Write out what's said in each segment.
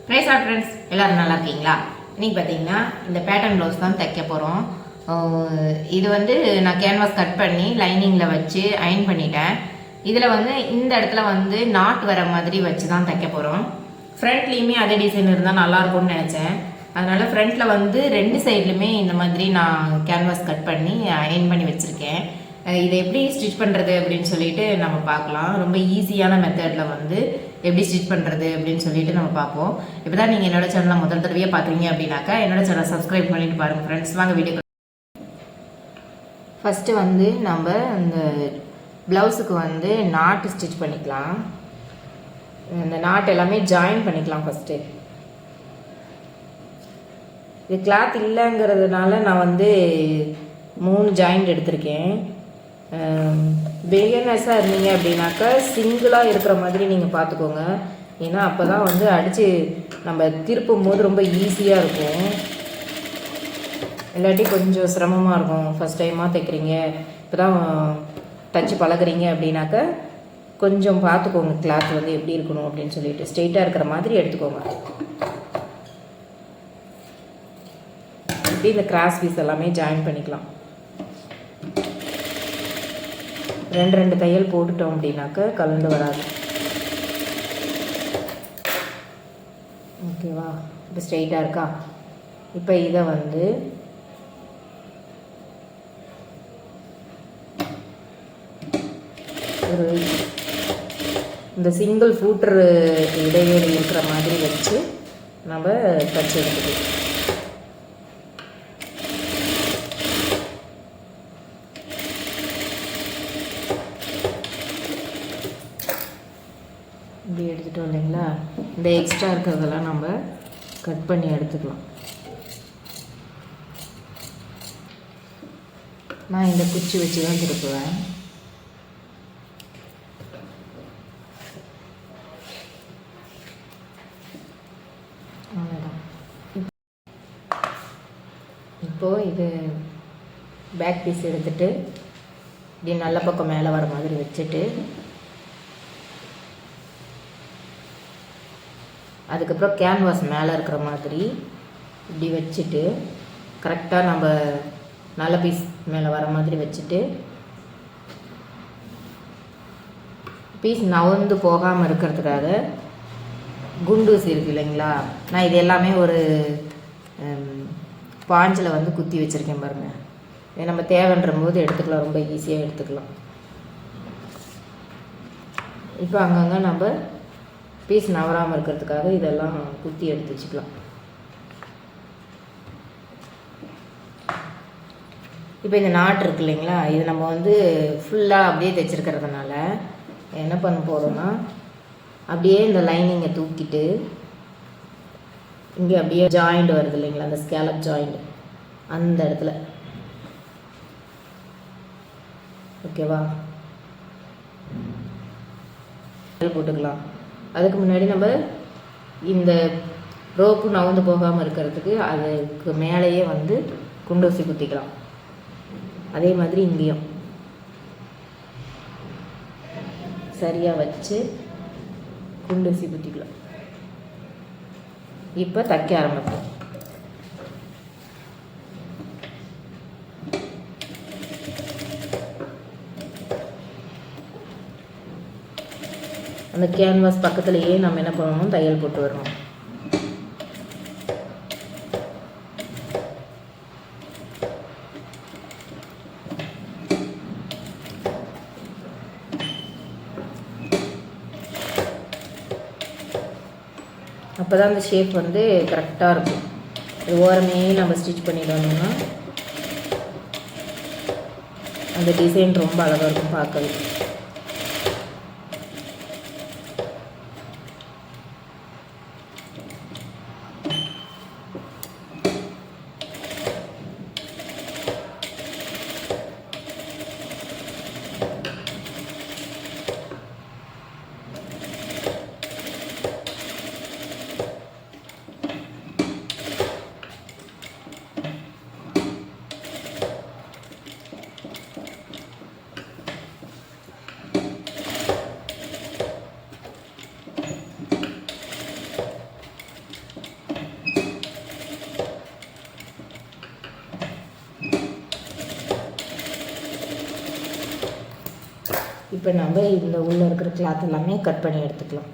Price are friends, எல்லோரும் நல்லா இருக்கீங்களா? இன்றைக்கி பார்த்தீங்கன்னா இந்த பேட்டர்ன் ப்ளவுஸ் தான் தைக்க போகிறோம். இது வந்து நான் கேன்வாஸ் கட் பண்ணி லைனிங்கில் வச்சு அயன் பண்ணிட்டேன். இதில் வந்து இந்த இடத்துல வந்து நாட் வர மாதிரி வச்சு தான் தைக்க போகிறோம். ஃப்ரண்ட்லேயுமே அதே டிசைன் இருந்தால் நல்லாயிருக்கும்னு நினச்சேன். அதனால் ஃப்ரண்ட்டில் வந்து ரெண்டு சைட்லையுமே இந்த மாதிரி நான் கேன்வாஸ் கட் பண்ணி அயன் பண்ணி வச்சுருக்கேன். இதை எப்படி ஸ்டிச் பண்ணுறது அப்படின்னு சொல்லிட்டு நம்ம பார்க்கலாம். ரொம்ப ஈஸியான மெத்தடில் வந்து எப்படி ஸ்டிச் பண்ணுறது அப்படின்னு சொல்லிட்டு நம்ம பார்ப்போம். இப்போ தான் நீங்கள் என்னோட சேனலை முதல் தடவையாக பார்க்குறீங்க அப்படின்னாக்கா என்னோட சேனலை சப்ஸ்கிரைப் பண்ணிட்டு பாருங்கள் ஃப்ரெண்ட்ஸ். வாங்க வீடியோ. ஃபஸ்ட்டு வந்து நம்ம இந்த ப்ளவுஸுக்கு வந்து நாட்டு ஸ்டிச் பண்ணிக்கலாம். இந்த நாட் எல்லாமே ஜாயின் பண்ணிக்கலாம். ஃபஸ்ட்டு இது கிளாத் இல்லைங்கிறதுனால நான் வந்து 3 ஜாயிண்ட் எடுத்திருக்கேன். பிகினர்ஸாக இருந்தீங்க அப்படின்னாக்கா சிங்கிளாக இருக்கிற மாதிரி நீங்கள் பார்த்துக்கோங்க. ஏன்னா அப்போ தான் வந்து அடித்து நம்ம திருப்பும் போது ரொம்ப ஈஸியாக இருக்கும். இல்லாட்டி கொஞ்சம் சிரமமாக இருக்கும். ஃபஸ்ட் டைமாக தைக்கிறீங்க, இப்போ தான் தைச்சி பழகுறீங்க அப்படின்னாக்கா கொஞ்சம் பார்த்துக்கோங்க கிளாத் வந்து எப்படி இருக்கணும் அப்படின்னு சொல்லிட்டு. ஸ்ட்ரெயிட்டாக இருக்கிற மாதிரி எடுத்துக்கோங்க. இப்படி இந்த கிராஸ் பீஸ் எல்லாமே ஜாயின் பண்ணிக்கலாம். 2 தையல் போட்டுட்டோம் அப்படின்னாக்க கலந்து வராது. ஓகேவா? இப்போ ஸ்ட்ரெயிட்டாக இருக்கா? இப்போ இதை வந்து ஒரு இந்த சிங்கிள் ஃபூட்டர் இடைவெளி இருக்கிற மாதிரி வச்சு நம்ம தச்சு எடுத்துக்கலாம். இப்படி எடுத்துட்டோம் இல்லைங்களா? இந்த எக்ஸ்ட்ரா இருக்கிறதெல்லாம் நம்ம கட் பண்ணி எடுத்துக்கலாம். நான் இந்த குச்சி வச்சு தான் திருப்புவேன். அவ்வளோதான். இப்போது இது பேக் பீஸ் எடுத்துட்டு இப்படி நல்ல பக்கம் மேலே வர மாதிரி வச்சுட்டு அதுக்கப்புறம் கேன்வாஸ் மேலே இருக்கிற மாதிரி இப்படி வச்சுட்டு கரெக்டாக நம்ம நல்ல பீஸ் மேலே வர மாதிரி வச்சுட்டு பீஸ் நவந்து போகாமல் இருக்கிறதுக்காக குண்டூசி இருக்குது இல்லைங்களா? நான் இது எல்லாமே ஒரு பாஞ்சில் வந்து குத்தி வச்சுருக்கேன் பாருங்கள். இதை நம்ம தேவைன்ற போது எடுத்துக்கலாம், ரொம்ப ஈஸியாக எடுத்துக்கலாம். இப்போ அங்கங்கே நம்ம பீஸ் நவராமல் இருக்கிறதுக்காக இதெல்லாம் குத்தி எடுத்து வச்சுக்கலாம். இப்போ இந்த நாட் இருக்கு இல்லைங்களா? இது நம்ம வந்து ஃபுல்லாக அப்படியே தைச்சிருக்கிறதுனால என்ன பண்ண போகிறோம்னா அப்படியே இந்த லைனிங்கை தூக்கிட்டு இங்கே அப்படியே ஜாயிண்ட் வருது இல்லைங்களா? அந்த ஸ்கேலப் ஜாயிண்ட் அந்த இடத்துல. ஓகேவா? போட்டுக்கலாம். அதுக்கு முன்னாடி நம்ம இந்த ரோப்பு நவுந்து போகாமல் இருக்கிறதுக்கு அதுக்கு மேலேயே வந்து குண்டூசி குத்திக்கலாம். அதே மாதிரி இங்கேயும் சரியாக வச்சு குண்டூசி குத்திக்கலாம். இப்போ தைக்க ஆரம்பிப்போம். அந்த கேன்வாஸ் பக்கத்துலேயே நம்ம என்ன பண்ணணும், தையல் போட்டு வரணும். அப்போ தான் அந்த ஷேப் வந்து கரெக்டாக இருக்கும். இது ஓரமே நம்ம ஸ்டிச் பண்ணிட்டோம்னா அந்த டிசைன் ரொம்ப அழகாக இருக்கும் பார்க்கவே. இப்போ நம்ம இந்த உள்ளே இருக்கிற கிளாத் எல்லாமே கட் பண்ணி எடுத்துக்கலாம்.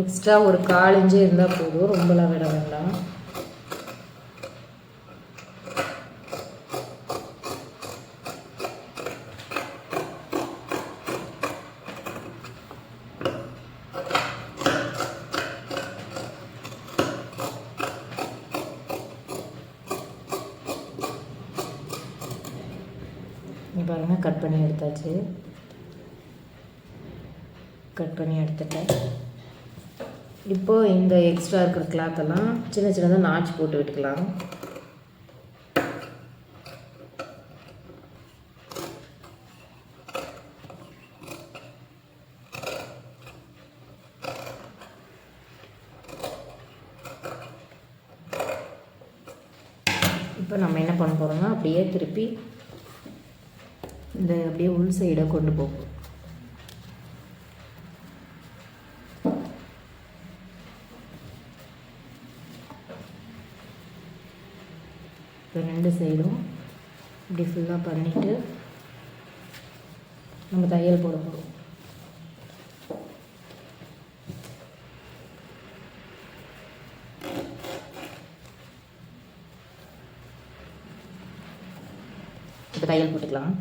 எக்ஸ்ட்ரா ஒரு 1/4 இன்ச்சு இருந்தால் போதும், ரொம்பலாம் விட வேண்டாம். பாருங்கள், கட் பண்ணி எடுத்தாச்சு. கட் பண்ணி எடுத்துட்டேன். இப்போது இந்த எக்ஸ்ட்ரா இருக்கிற கிளாத்தெல்லாம் சின்ன சின்னதாக நாச்சு போட்டு விட்டுக்கலாம். இப்போ நம்ம என்ன பண்ண போகிறோம்னா அப்படியே திருப்பி இந்த அப்படியே உள் சைடை கொண்டு போகும். இப்போ 2 சைடும் இப்படி ஃபுல்லாக பண்ணிவிட்டு நம்ம தையல் போட போகிறோம். இப்போ தையல் போட்டுக்கலாம்.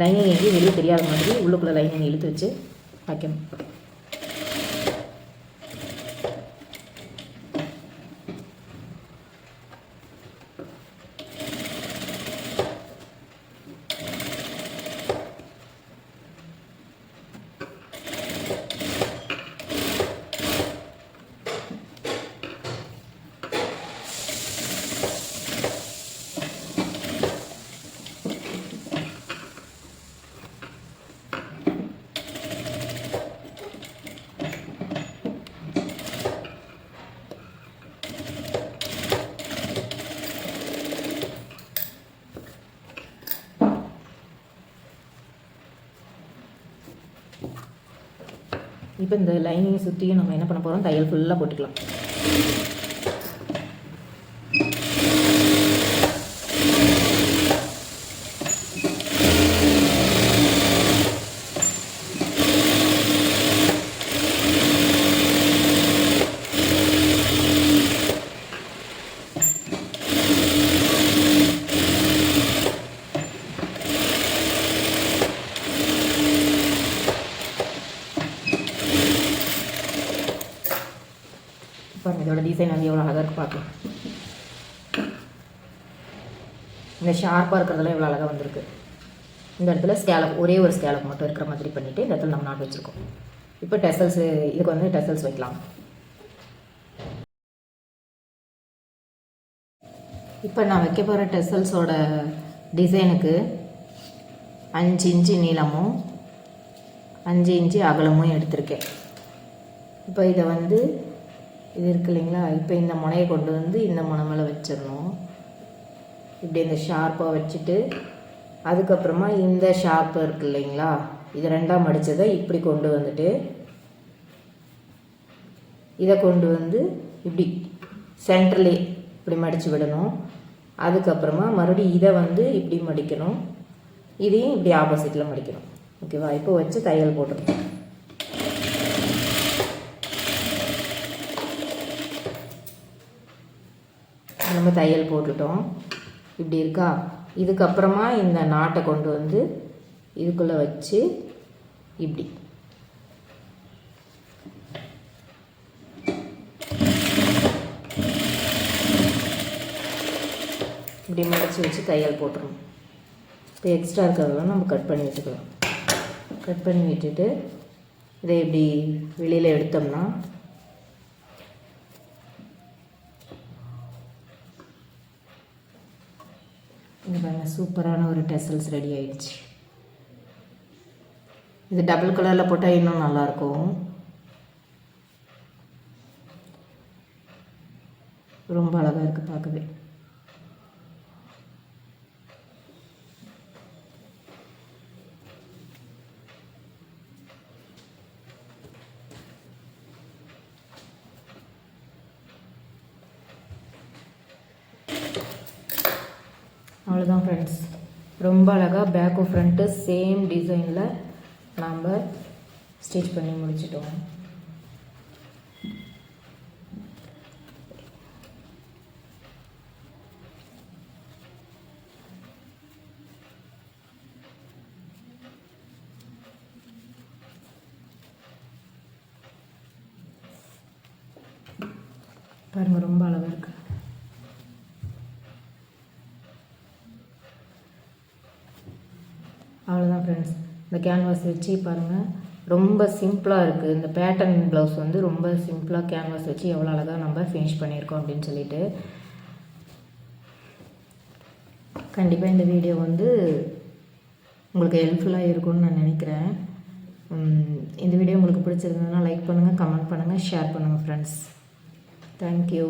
லைனிங் எங்கேயும் வெளியே தெரியாத மாதிரி உள்ளுக்குள்ளே லைனிங் இழுத்து வச்சு வைக்கணும். இப்போ இந்த லைனிங் சுற்றியும் நம்ம என்ன பண்ண போகிறோம், தையல் ஃபுல்லாக போட்டுக்கலாம். இதோட டிசைன் வந்து எவ்வளோ அழகாக இருக்குது பார்க்கலாம். இந்த ஷார்ப்பாக இருக்கிறதுலாம் எவ்வளோ அழகாக வந்திருக்கு. இந்த இடத்துல ஸ்கேலப், ஒரே ஒரு ஸ்கேலப் மட்டும் இருக்கிற மாதிரி பண்ணிவிட்டு இந்த இடத்துல நம்ம நாட் வச்சுருக்கோம். இப்போ டெசல்ஸு, இதுக்கு வந்து டெசல்ஸ் வைக்கலாம். இப்போ நான் வைக்க போகிற டெசல்ஸோட டிசைனுக்கு 5 இன்ச்சு நீளமும் 5 இன்ச்சு அகலமும் எடுத்திருக்கேன். இப்போ இதை வந்து இது இருக்குது இல்லைங்களா, இப்போ இந்த முனையை கொண்டு வந்து இந்த முனை மேலே வச்சிடணும். இப்படி இந்த ஷார்ப்பாக வச்சுட்டு அதுக்கப்புறமா இந்த ஷார்ப்பு இருக்குது இல்லைங்களா, இது 2ஆக மடித்ததை இப்படி கொண்டு வந்துட்டு இதை கொண்டு வந்து இப்படி சென்டர்லே இப்படி மடித்து விடணும். அதுக்கப்புறமா மறுபடியும் இதை வந்து இப்படி மடிக்கணும், இதையும் இப்படி ஆப்போசிட்டில் மடிக்கணும். ஓகேவா? இப்போ வச்சு தையல் போட்டுருக்கோம். நம்ம தையல் போட்டுட்டோம். இப்படி இருக்கா? இதுக்கப்புறமா இந்த நாட்டை கொண்டு வந்து இதுக்குள்ளே வச்சு இப்படி இப்படி மடித்து வச்சு தையல் போட்டுருணும். இப்போ எக்ஸ்ட்ரா இருக்கிறதெல்லாம் நம்ம கட் பண்ணி விட்டுக்கலாம். கட் பண்ணி விட்டுட்டு இதை இப்படி வெளியில் எடுத்தோம்னா இது பாருங்கள், சூப்பரான ஒரு டெசல்ஸ் ரெடி ஆயிடுச்சு. இது டபுள் கலரில் போட்டால் இன்னும் நல்லாயிருக்கும். ரொம்ப அழகாக இருக்குது பார்க்கவே. அவ்வளோதான் ஃப்ரெண்ட்ஸ், ரொம்ப அழகாக பேக்கு ஃப்ரண்ட்டு சேம் டிசைனில் நாம் ஸ்டிச் பண்ணி முடிச்சிட்டோம். பாருங்கள், ரொம்ப அழகாக இருக்குது. அவ்வளோதான் ஃப்ரெண்ட்ஸ், இந்த கேன்வாஸ் வச்சு பாருங்கள், ரொம்ப சிம்பிளாக இருக்குது. இந்த பேட்டர்ன் ப்ளவுஸ் வந்து ரொம்ப சிம்பிளாக கேன்வாஸ் வச்சு எவ்வளோ அழகாக நம்ம ஃபினிஷ் பண்ணியிருக்கோம் அப்படின்னு சொல்லிட்டு. கண்டிப்பாக இந்த வீடியோ வந்து உங்களுக்கு ஹெல்ப்ஃபுல்லாக இருக்கும்னு நான் நினைக்கிறேன். இந்த வீடியோ உங்களுக்கு பிடிச்சிருந்ததுன்னா லைக் பண்ணுங்கள், கமெண்ட் பண்ணுங்கள், ஷேர் பண்ணுங்கள் ஃப்ரெண்ட்ஸ். தேங்க்யூ.